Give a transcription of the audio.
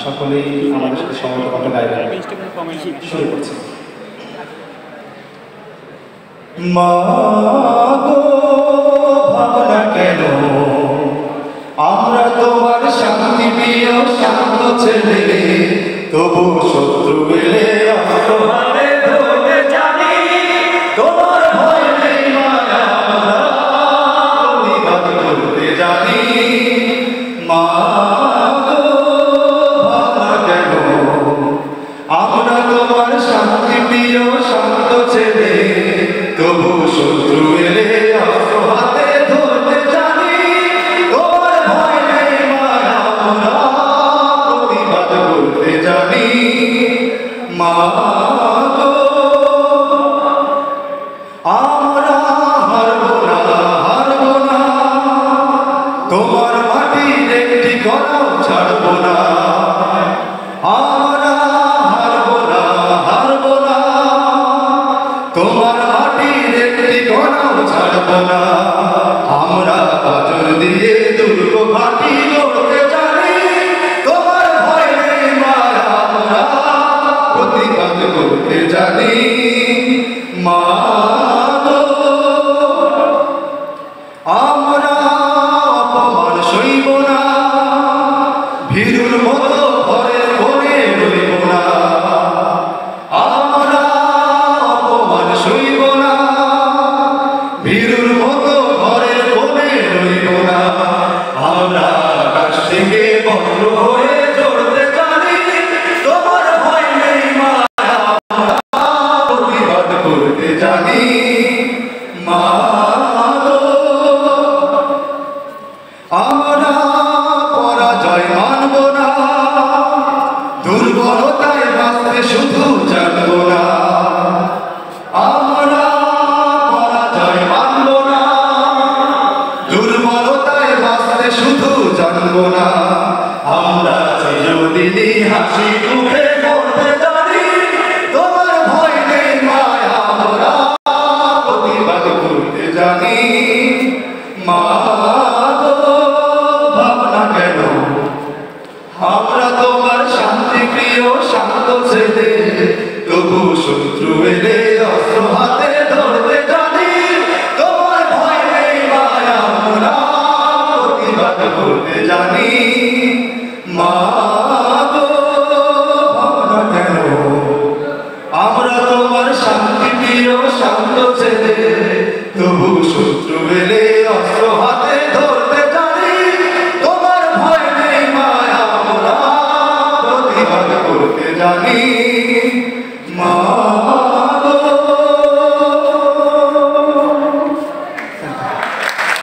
সকলেই আমাদের সাথে সমবেত কণ্ঠে গাইবেন। শুরু করছি। মা গো ভাবনা কেন আমরা তোমার শান্তি প্রিয় শান্ত ছেলে, তবু শত্রু এলে অস্ত্র হাতে ধরতে জানি, তোমার ভয় নেই মায়া আমরা প্রতিবাদ করতে জানি। মা গো ভাবনা কেন আমরা তোমার শান্তি প্রিয় শান্ত ছেলে, তবু শত্রু এলে অস্ত্র হাতে ধরতে জানি, তোমার ভয় নেই মায়া আমরা প্রতিবাদ করতে জানি। মা গো আমরা হারব না, হারব না, তোমার মাটির একটি কণাও ছাড়ব না। আমরা হারব না, হারব না, তোমার মাটির একটি কণাও ছাড়ব না। আমরা পাথর দিয়ে দুর্গ ঘাঁটি গড়তে জানি, তোমার ভয় নেই মায়া আমরা প্রতিবাদ করতে জানি। মা গো আমরা অপমান সইব না, ভীরুর মতো ঘরের কোণে রইব না। আমরা অপমান সইব না, ভীরুর মতো ঘরের কোণে রইব না। আমরা আকাশ থেকে বজ্র হয়ে ঝরতে জানি, তোমার ভয় নেই মায়া আমরা প্রতিবাদ করতে জানি। মা গো আমরা পরাজয় মানব না, দুর্বলতায় বাঁচতে শুধু জানব না। আমরা পরাজয় মানব না, দুর্বলতায় বাঁচতে শুধু জানব না। আমরা চিরদিনই হাসি মুখে মরতে জানি, তোমার ভয় নেই মায়া আমরা প্রতিবাদ করতে জানি। মা গো ভাবনা কেন আমরা তোমার শান্তি প্রিয় শান্ত ছেলে, তবু শত্রু এলে অস্ত্র হাতে ধরতে জানি, তোমার ভয় নেই মায়া আমরা প্রতিবাদ করতে জানি। মা গো ভাবনা কেন আমরা তোমার শান্তি প্রিয় শান্ত ছেলে, তবু শত্রু এলে অস্ত্র হাতে ধরতে জানি, তোমার ভয় নেই মায়া আমরা প্রতিবাদ করতে জানি।